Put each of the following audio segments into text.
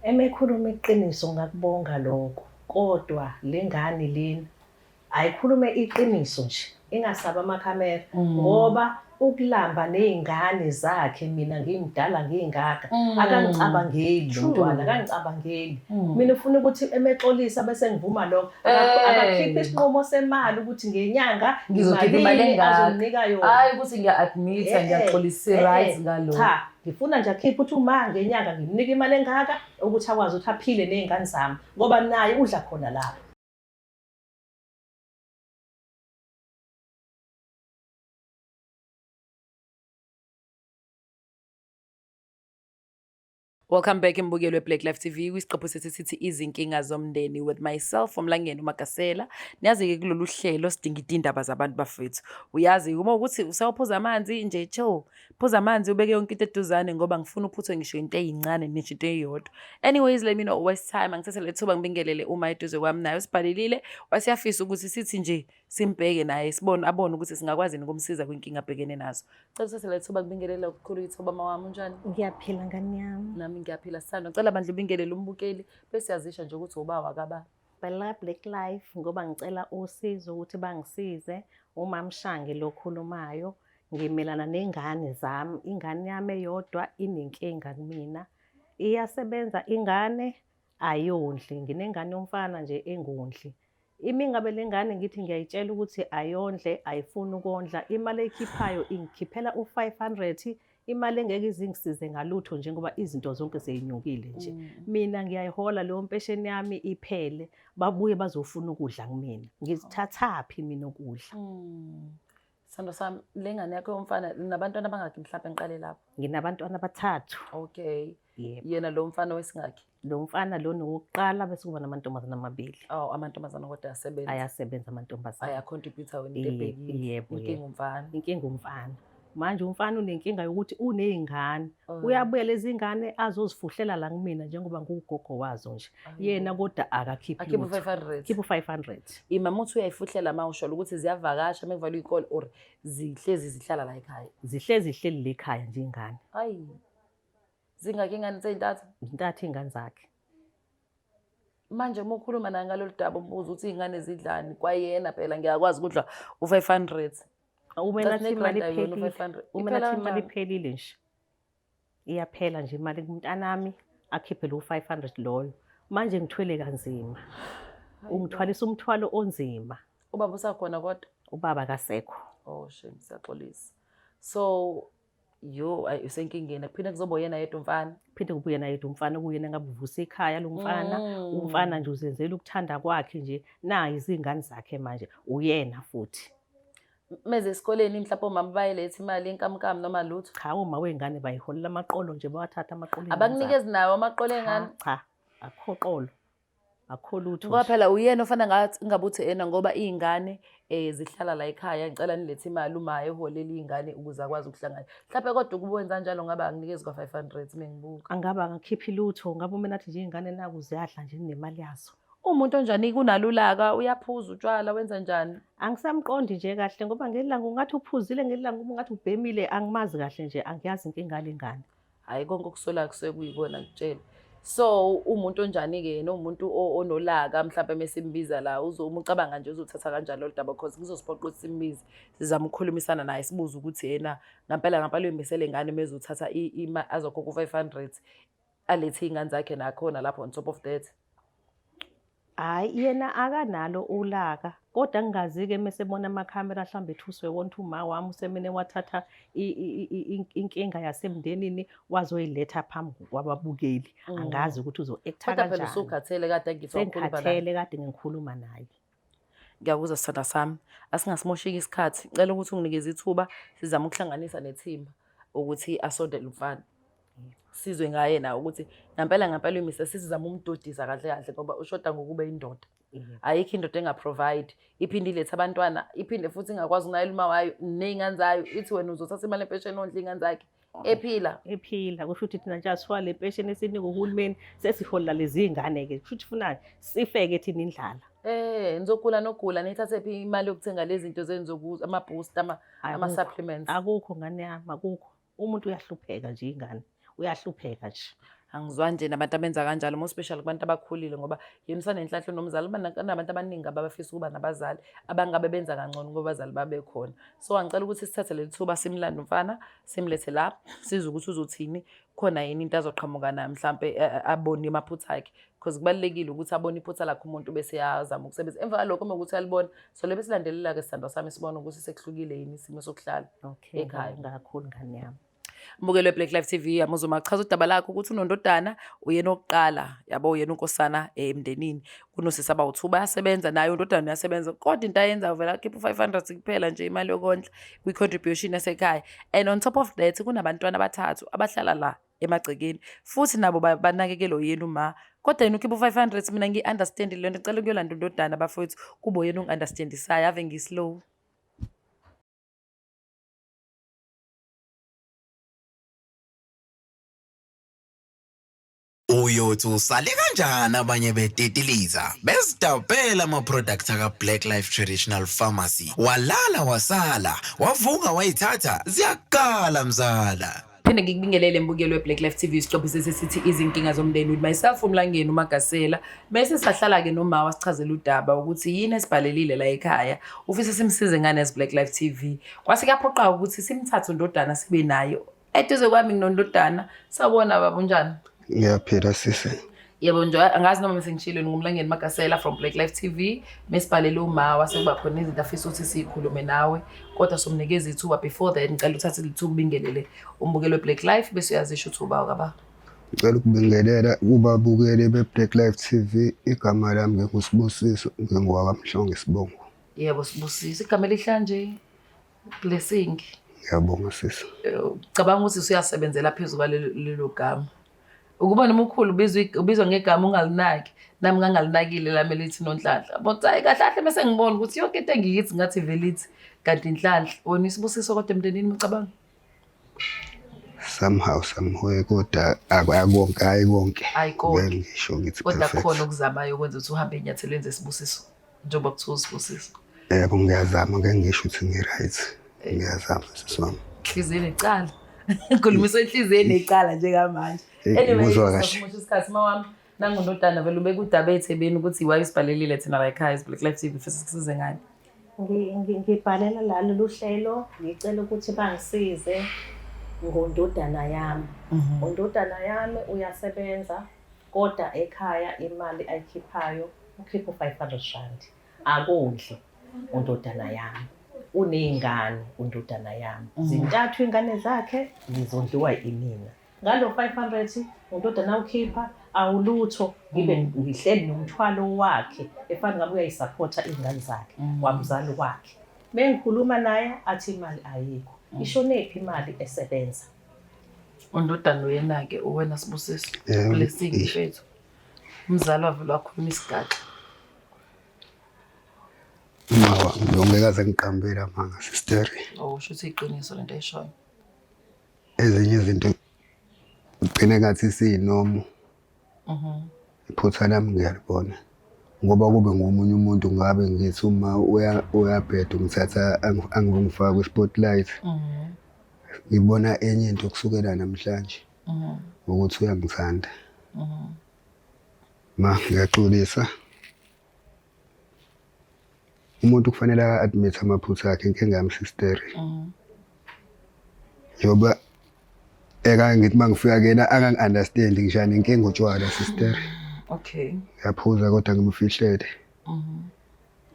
Emekhuluma iqiniso ngakubonga lokho, kodwa le ngane lena ayikhulume iqiniso nje, ingasabi amakhamera ngoba ukulamba ney'ngane zakhe mina ngimdala ngingaka akangicabangeli lo mntwana, akangicabangeli. Mina ufuna ukuthi emexolisa bese ngivuma lokho, akakhiphe isinqumo semali ukuthi ngenyanga ngizokhipha imali azonginika yona. Hayi ukuthi ngiya-admit-a ngiyaxolisa right ngalokho. Cha, ngifuna nje akhiphe ukuthi uma ngenyanga ngimnika imali engaka ukuthi akwazi ukuthi aphile ney'ngane zami ngoba naye udla khona lapho. Welcome back embukeli we-Black Life TV kwisiqephu sethu sithi izinkinga zomndeni with myself uMlangeni uMagasela. Niyazi-ke kulolu hlelo sidinga indaba zabantu bafethu. Uyazi uma ukuthi usawuphuza amanzi nje phuza amanzi ubeke yonke into eduzane ngoba ngifuna uphuthwe ngisho into eyincane nisho into eyodwa. Anyways, let me not waste time. Angithathe lethuba ngibingelele uma eduze kwami naye usibhalelile wasiyafisa ukuthi sithi nje simbheke naye abone ukuthi singakwazi ukumsiza kwinkinga abhekene nazo. Cela uthathe lethuba ngibingelele ukukhulu ithuba mawami unjani? Ngiyaphila ngani yami. Ngiyaphila sithando. Ngicela bandla ubingelele umbukeli bese yazisha nje ukuthi ubawa kaba. Bela Black Life ngoba ngicela usizo ukuthi bangisize uma Mshange lokhulumayo ngimelana nengane zami. Ingane yami eyodwa inenkinga kumina. Iyasebenza ingane ayondli. Nginengane yomfana nje engondli. Imingabe lengane ngithi ngiyayitshela ukuthi ayondle ayifuni ukondla. Imali ekhiphayo ingikhiphela u500. Imali engeke izingisize ngalutho njengoba izinto zonke seyinyukile nje. Mina ngiyayihola leyo mpesheni yami iphele babuye bazofuna ukudla kumina. Ngizithathaphi mina ukudla. Sithando sami, lengane yakho yomfana nabantwana abangakhi mhlawumbe ngiqale lapho? Nginabantwana abathathu. Okay. Yebo. Yena lo mfana wesingakhi? Lo mfana lo nokuqala bese kuba namantombazana amabili. Oh, amantombazana kodwa ayasebenza. Ayasebenza amantombazana. Ayacontribute wena into ebhekile. Yebo. Inkinga umfana. Inkinga umfana. Manje umfana unenkinga yokuthi uney'ngane. Uyabuya lezi ngane azozifuhlela la kumina njengoba ngugogo wazo nje. Yena kodwa akakhiphi lutho. Akhipha 500. Khipha 500. Imama uthi uyayifuhlela mawusho ukuthi ziyavakasha mekuvalwe ikole or zihlezi zihlala la ekhaya. Zihlezi zihleli le ekhaya nje ingane. Hayi. Zingaki ingane seyintathu? Intathu ingane zakhe. Manje uma ukhuluma naye ngalolu daba umbuzo ukuthi iy'ngane zidlani kwayena phela ngiyakwazi ukudla u500. Uma nathi imali iphelile nje. Iyaphela nje imali kumntanami akhiphe lo 500 loyo. Manje ngithwele kanzima. Ungithwalisa umthwalo onzima. Ubaba usakhona kodwa? Ubaba akasekho. Oh shame, siyaxolisa. So usenkingeni kuphinde kuzoba yena yedwa umfana? Kuphinde kube yena yedwa umfana kuyena ngabe uvusa ekhaya lo mfana. Umfana nje uzenzela ukuthanda kwakhe nje. Nayi izingane zakhe manje uyena futhi. Meze esikoleni mhlawumbe omama bayilethe imali yenkamnkam noma lutho? Cha, oma wengane bayiholela amaqolo nje bawathatha amaqolo. Abakunikezi nawo amaqolo engane? Cha, akho qolo. Akho lutho. Ngoba phela uyena ofana ngabe uthi ena ngoba iy'ngane zihlala la ekhaya ngicela nilethe imali uma eholela iy'ngane ukuze akwazi ukuhlangana. Mhlawumbe kodwa ukwenza njalo ngabe anginikezi kwa500 mengibuka. Angabe angakhiphi lutho ngabe uma nathi nje iy'ngane naku ziyadla nje nemali yazo. Umuntu onjani kunalulaka uyaphuza utshwala wenza njani? Angisamqondi nje kahle ngoba ngelanga ungathi uphuzile ngelanga ungathi ubhemile angimazi kahle nje angiyazi inkinga lengane. Hayi konke okusolayo kusuke kuyikona ngitshela. So umuntu onjani-ke yena umuntu onolaka mhlawumbe mesimbiza la umucabanga nje uzothatha kanjani lo daba because kuzosiphoqa ukuthi simbize sizama ukukhulumisana naye sibuze ukuthi yena ngempela uyimisele ingane mezothatha azokhokha u500 alethe iy'ngane zakhe nakhona lapho on top of that. Hayi yena akanalo ulaka kodwa ngingazi-ke mesebona amakhamera mhlawumbe ethuswe wona uma wami usemene wathatha inkinga yasemndenini wazoyiletha phambi kwababukeli. Angazi ukuthi uzo-acta kanjani. Kodwa phela usukhathele kade ngithwa ukukhuluma naye. Sengikhathele kade ngikhuluma naye. Ngiyakuzwa sithanda sami asingasimosheki isikhathi ngicela ukuthi unginikeze ithuba sizama ukuhlanganisa nethimba ukuthi asondele umfana. Sizwe ngaye nawe ukuthi ngempela uyimise sizama umdodisa kahle kahle ngoba ushoda ngokube indoda. Ayikho indoda engaprovide iphinde ilethe abantwana iphinde futhi ingakwazi ukunakela uma wayo ney'ngane zayo ithi wena uzothatha imali empesheni ondla iy'ngane zakhe ephila kusho ukuthi thina nje asiwa le pesheni esinika uhulumeni sesiholela lezi ngane-ke kusho ukuthi funa sifeke thina indlala. Nizogula nogula nithathe phi imali yokuthenga lezi zinto zenu ama-booster ama-supplements? Akukho ngane yami akukho. Umuntu uyahlupheka nje ingane. Uyahlupheka nje. Angizwa nje nabantu abenza kanjalo, more especially kubantu abakhulile ngoba yena usanenhlahla unomzali. Kunabantu abaningi abafisa ukuba nabazali abangabe benza kangcono ngoba abazali babe khona. So angicela ukuthi sithathe leli thuba simlande umfana, simlethe la, sizwe ukuthi uzothini, khona yini into azoqhamuka nayo mhlampe abone amaphutha akhe. Because kubalulekile ukuthi abone iphutha lakhe umuntu bese yazama ukusebenza. Emva kwalokho uma ukuthi alibona, so lebe silandelela-ke sithandwa sami sibone ukuthi sekuhlukile yini isimo sokuhlala ekhaya. Ngakhulu ngane yami. Mbukelo weBlack Life TV, yamuzuma chaza udaba lakho ukuthi unondodana uyena oqala, yabo uyena unkosana emndenini. Kunosisi abawu2 bayasebenza, naye undodana uyasebenza. Kodwa into ayenza uvela akhipha 500 kuphela nje imali yokondla kwi-contribution yasekhaya. And on top of that kunabantwana abathathu abahlala la emagcekeni futhi nabo banakekelo yena uma. Kodwa yena ukhipha 500, mina ngi-understand le nto. Ngicela ukuyolanda undodana bafowethu kube yena ungi-understandisayo, ave ngislow. Uyothi usale kanjani abanye betetiliza besidabela ama-products aka-Black Life Traditional Pharmacy, walala wasala, wavuka wayithatha, ziyakala mzala. Phinde ngikubingelele mbukelo weBlack Life TV, isiqopho sesithi izinkinga zomndeni with myself uMlangeni uMagasela. Bese sahlala-ke noma wasichazela udaba ukuthi yini esibhalelile la ekhaya, ufise simsize ngane as-Black Life TV. Kwase kuyaphoqa ukuthi simthathe undodana sibe nayo eduze kwami nginondodana. Sawubona baba, unjani? Ngiyaphila sisi. Yebo nje, angazi noma sengishilo ngumlangeni Magasela from Black Life TV. Mesibhalele uma wasekuba khona izinto afisa ukuthi sikhulume nawe, kodwa somnikeza ithuba. Before that ngicela uthathe lithuba ubingelele umbukelo weBlack Life bese uyazisho uthuba akaba. Ngicela ukubingelela kubabukeli beBlack Life TV. Igama lami nginguSibusiso, ngingowakaMhlongo Sibongo. Yebo Sibusiso, igama elihle nje. Blessing. Ngiyabonga sisi. Cabanga ukuthi usuyasebenzela phezulu kwalelo gama. Ukuba nomkhulu ubizwa ngegama ungalinaki, nami ngangalinakile lami lithi Nonhlanhla. But hayi kahle bese ngibona ukuthi yonke into engiyithi ngathi velithi kanti Inhlanhla. Wona Sibusiso kodwa emndenini ucabanga? Somehow kodwa akukonke, hayi konke. Ayikho. Ngisho ngithi Kodwa perfect. khona ukuzamayo ukwenza ukuthi uhambe inyathelweni zeSibusiso njengoba kuthiwa uSibusiso. Yebo ngiyazama, ngeke ngisho ukuthi ngi-right. Ngiyazama sisi wami. Inhliziyo necala. Ngikhulumisa inhliziyo necala njengamanje. Anyway, sasimoshisa isikhathi mawami nangundodana vele ubeka udaba eThekwini ukuthi why isibhalelile thina la ekhaya Black Life TV futhi sikusize ngani. Ngibhalela lolu hlelo ngicela ukuthi bangisize ngondodana yami. Undodana yami uyasebenza kodwa ekhaya imali ayikhiphayo ukhipha 500 rand. Akondli undodana yami. Uneyingane undodana yami. Zintathu ingane zakhe zizondliwa yimina. Ngalo 500 undodana ukhipha awulutho, ngihleli nomthwalo wakhe efana ngabe uyayisupporta izingane zakhe wamzali wakhe. Mengikhuluma naye athi imali ayikho. Ishonephi imali esebenza? Undodana uyena-ke uwena Sibusiso. Blessing mfethu. Umzali wavele wakhuluma isigaxa. Mawa ngiyongekaze ngiqambela manga sister. Usho ukuthi iqiniso lento ayishoyo. Ezinye izinto ugcine ngathi siyinomo. Iphutha lami ngiyalibona. Ngoba kube ngomunye umuntu ngabe ngithi uma uyabheda ngithatha angifaka kwi-spotlight. Ngibona enye into kusukela namhlanje. Ukuthi uyangithanda. Ma ngiyaxolisa. Umuntu kufanele a-admit amaphutha akhe, inkinga yami sister. Yoba eka ngithi mangifika kena angangi-understand ngishaya inkinga utshwala sister. Okay. Ngiyaphuza kodwa ngimfihlele.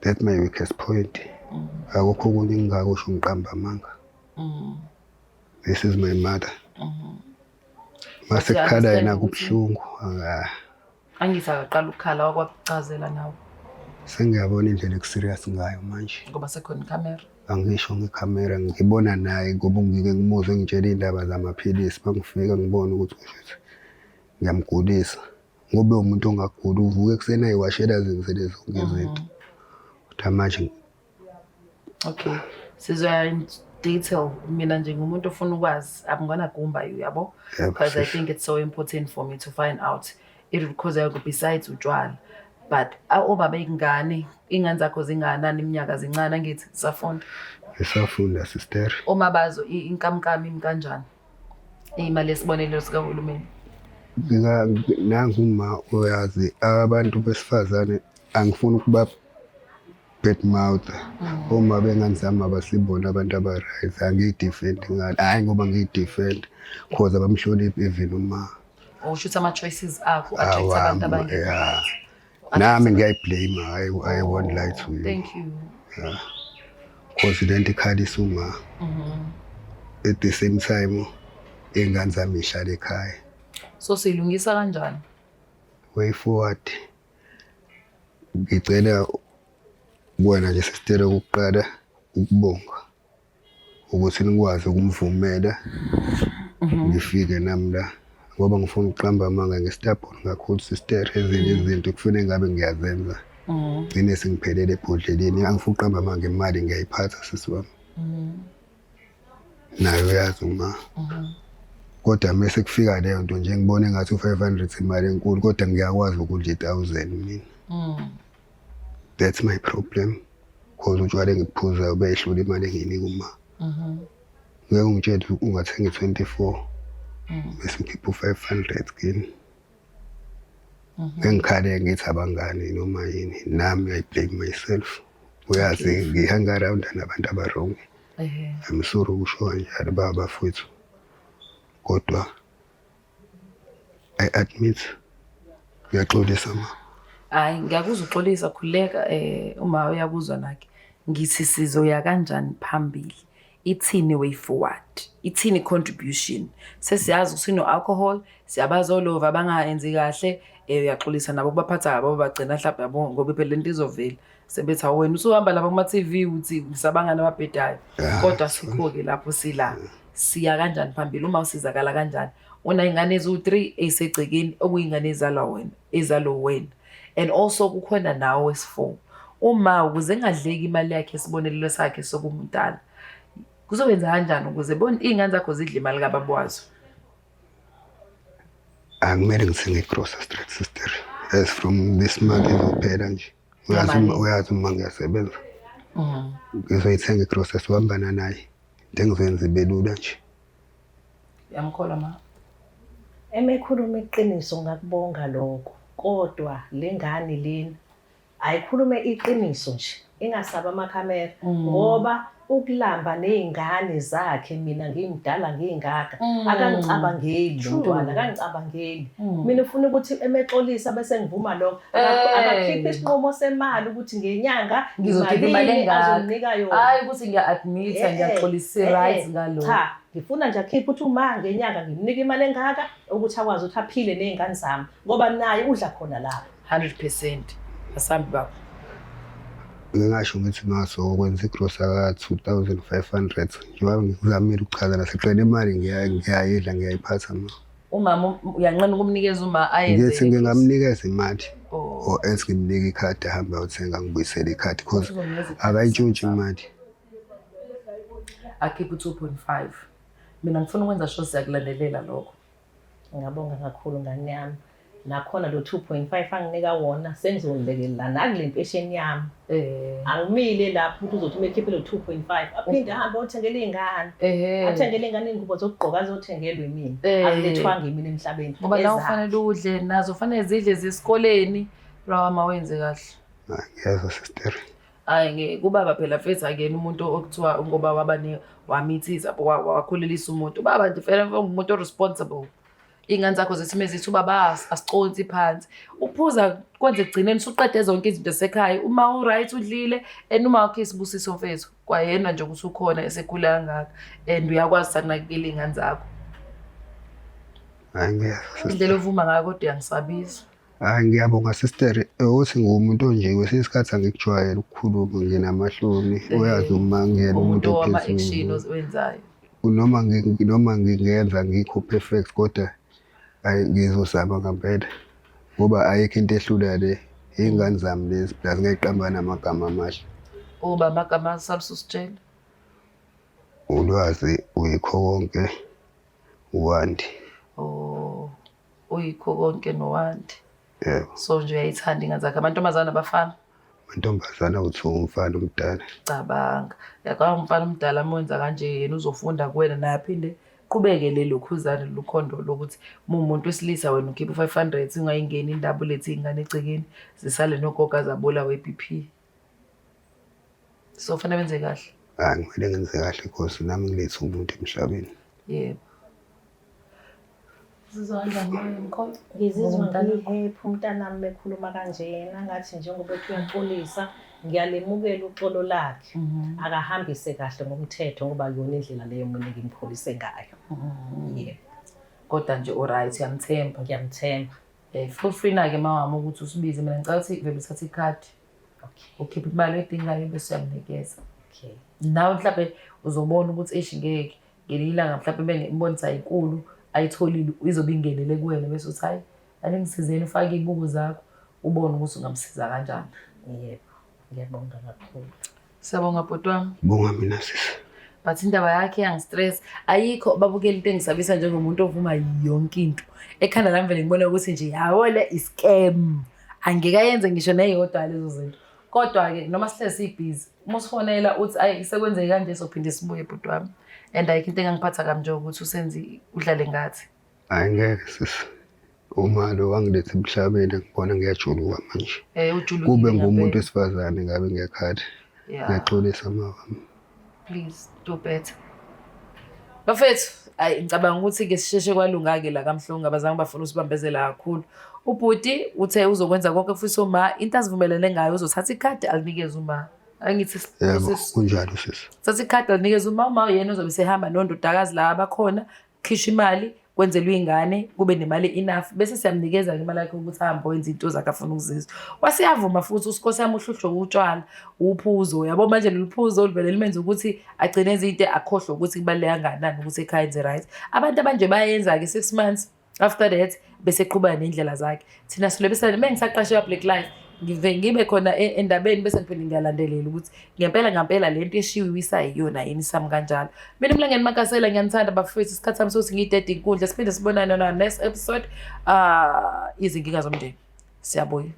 That's my weakest point. Akukho okunye engingakusho ngiqamba amanga. This is my mother. Mase kukhala yena kubuhlungu. Angithi akaqala ukukhala wakwakuchazela nawe. Sengiyabona indlela ekuserious ngayo manje. Ngoba sekhona ikhamera. Angisho ngekhamera, ngibona naye ngoba ngike ngimuzwe ngitshela indaba zamaphilisi. Bangifika ngibona ukuthi kusho ngiyamgulisa. Ngobe umuntu ongaguli uvuke kusena ayiwashela zenzele zonke izinto. Kodwa manje Okay. Sizwa in detail mina njengomuntu ofuna ukwazi, I'm gonna gumba you yabo, because I think it's so important for me to find out it because I go besides utshwala. But obaba ingane zakho zinganani iminyaka zincane ngithi safunda. Ngisafunda sister. Uma bazo inkamkami kanjani? Imali esibonelelo sika hulumeni. nanguma uyazi abantu besifazane angifuni ukuba bad mouth uma bengenzama basibona abantu aba-right angiyidefend ngani hayi ngoba ngiyidefend cause abamhloniphi even uma usho ukuthi ama-choices akho attract abantu abangekho. nami ngiyayiblame I won't lie to you. Thank you. Cause lento ikhalisa uma at the same time ingane zami ihlala ekhaya. So siyilungisa kanjani? Way forward ngicela kuwena nje sister ukuqala ukubonga ukuthi nikwazi ukumvumela ngifike nami la ngoba ngifuna ukuqamba amanga ngestabhoni kakhulu sister ezinye izinto kufanele ngabe ngiyazenza ngine sengiphelele ebhodleleni angifuna ukuqamba amanga imali ngiyayiphatha sisi wami nayo yazi uma kodwa mase kufika leyo nto nje ngibone ngathi u500 imali enkulu kodwa ngiyakwazi ukudla 1000 mina that's my problem cause utshwale ngiphuza ubehlula imali enginika uma ngeke ungitshele ungathenga 24 bese ngikhipha 500 kini ngikhale ngithi abangani noma yini nami I blame myself uyazi ngihanga around nabantu abarong I'm sorry ukusho njalo baba mfowethu kodwa I admit ngiyaxolisa ma hayi ngiyakuzwa uxolisa khuleka uma uyakuzwa nakhe ngithi sizoya kanjani phambili ithini way forward ithini contribution sesiyazi usino alcohol siyabazolova abangayenzi kahle uyaxolisa nabo kubaphatha abo bagcina mhlawumbe yabo ngoba phela lento izovela sebethi awena usuhamba lapha kuma TV uthi ngisabangana ababhedayo kodwa sikho-ke lapho sila siya kanjani phambili uma usizakala kanjani una ingane ezu3 esegcekeni okuyingane ezalo wena and also kukhona nawo wesi4 uma ukuze engadleki imali yakhe esibonelelo sakhe sokumntana kuzowenza kanjani ukuze izingane zakho zidle imali kababa wazo angimele ngithenge i-grocery straight sister as from this month izophela nje uyazi uma ngiyasebenza ngizoyithenga i-grocery uhambana naye into engizoyenza ibelula nje yamkhola ma emekhuluma iqiniso ngakubonga lokho kodwa lengane lena ayikhulume iqiniso nje ingasaba amakhamera ngoba ukulamba nezingane zakhe mina ngimdala ngingaka akangicabangeli umntwana akangicabangeli mina ufuna ukuthi emexolisa bese ngivuma lokho akakhipha isinqumo semali ukuthi ngenyanga ngizokhipha imali engaka yona hayi ukuthi ngiya-admit ngiyaxolisa right ngalo cha ngifuna nje akhipha ukuthi uma ngenyanga ngimnika imali engaka ukuthi akwazi ukuthi aphile nezingane zami ngoba naye udla khona lapho 100% asambi baba ngingasho ngithi ngaso ukwenza igross aka 2500 njengoba ngizamile ukuchaza naseqela imali ngiyayidla ngiyayiphatha ma umama uyanqena ukumnikeza uma ayenze ngithi ngingamnikeza imali or else ngimnika ikhadi ahamba ayothenga ngibuyisele ikhadi because akayitshontshe imali akhipha 2.5 mina ngifuna ukwenza sure siyakulandelela lokho ngiyabonga kakhulu ngani yami nakhona lo 2.5 anginika wona sengizolekelela nakule mpesheni yami angimile lapho ukuthi uzothi umekhiphe lo 2.5 aphinde ahambe othengele izingane athengele izingane ingubo zokugqoka azothengelwe mina akulethwanga mina emhlabeni ngoba la ufanele udle nazo ufanele zidle zesikoleni rawa wenze kahle ngiyezwa sister hayi kubaba phela mfethu akena umuntu okuthiwa ngoba wamithiza wakhulelisa umuntu baba nje phela umuntu responsible ingane zakho zesime zithi ubaba asiconsi phansi uphuza kwenze egcineni suqede zonke izinto esekhaya uma uright udlile and uma wakhe isibusiso mfethu kwayena nje ukuthi ukhona esekhula kangaka and uyakwazi sakunakekela ingane zakho indlela ovuma ngayo kodwa uyangisabisa hayi ngiyabonga sister uthi ngumuntu onje kwesinye isikhathi angikujwayele ukukhuluma nginamahloni uyazi uma ngiyena umuntu wama-action wenzayo noma ngingenza ngikho perfect kodwa ngizozama ngempela ngoba ayikho into ehlula le ingane zami lezi plus ngeqamba namagama amahle uba amagama salusitshela ulwazi uyikho konke uwandi uyikho konke nowandi yebo so nje uyayithanda ingane zakhe amantombazane abafana amantombazana uthi umfana omdala cabanga yakwa umfana omdala mwenza kanje yena uzofunda kuwena naye aphinde Qhubeke lokhuzana lukhondo lokuthi umuntu wesilisa wena ukhipha 500 ungayingeni indaba ulethe ingane egcekeni zisale nogoga zabula we-BP. So fanele wenze kahle. Hayi ngifele ngenze kahle because nami ngilethe umuntu emhlabeni. Yebo. Sizonga mkhulu. Ngizizwa ngihappy umntanami ekhuluma kanjena ngathi njengoba ethi uyampolisa ngiyalemukela uxolo lakhe akahambise kahle ngomthetho ngoba yona indlela leyo mina ngimpolise ngayo. Yebo. Kodwa nje alright uyamthemba. Ngiyamthemba. Feel free na ke mawami ukuthi usibize mina ngicela ukuthi vele uthathe ikhadi. Okay. Ukhipha imali edingayo bese uyamnikeza. Okay. Nawe mhlawumbe uzobona ukuthi ngeke ngelilanga mhlawumbe bengimbonisa inkulu ayitholile izobe ingenele kuwena bese uthi hayi aningisizeni ufake ibuko zakho ubone ukuthi ungamsiza kanjani. Yebo. Ngiyabonga kakhulu. Siyabonga bhuti wami. Bonga mina sisi. But indaba yakhe yangistress ayikho babukela into engisabisa njengomuntu ovuma yonke into. Ekhanda lami vele ngibona ukuthi nje yawo le scam. Angikayenze ngisho neyodwa lezo zinto. Kodwa ke noma sihlezi sibhizi uma usifonela uthi ayi sekwenzeke kanje sophinde sibuye bhuti wami. And ayikho into engangiphatha kamnje ukuthi usenze udlale ngathi. Hayi ngeke sisi. Uma lo wangilethe emhlabeni ngibona ngiyajuluka manje. Ujuluka. Kube ngumuntu wesifazane ngabe ngiyakhala. Yeah. Ngiyaxolisa mama. Please do better. Bafethu, ayi ngicabanga ukuthi ke sisheshe kwalunga ke la kaMhlungu abazange bafuna usibambezela kakhulu. Ubhuti uthe uzokwenza konke futhi uma into azivumelene ngayo uzothatha ikhadi alinikeze uma. Angithi Yebo kunjalo sisi. thatha ikhadi alinikeze uma yena uzobe sehamba nondodakazi la abakhona khisha imali kwenzelwe ingane kube nemali enough bese siyamnikeza imali yakhe ukuthi ahambe wenza into zakhe afuna ukuzizwa. Wasiyavuma futhi uSikhosi yami uhluhlwe utshwala uphuzo yabo manje loluphuzo livele limenze ukuthi agcine izinto akhohlwe ukuthi kubaleka kangakanani ukuthi ekhaya enze right. Abantu abanje bayenza ke 6 months after that bese eqhubeka nendlela zakhe. Thina silebisana mengisaqashwa Black Life ngibe khona endabeni bese ngiphinde ngiyalandelela ukuthi ngempela lento eshiwe isayiyona yini sami kanjalo. Mina Mlangeni Makasela ngiyanithanda bafethu isikhathi sami sokuthi ngiyidede inkundla siphinde sibonane na next episode izinkinga zomndeni. Siyabuya.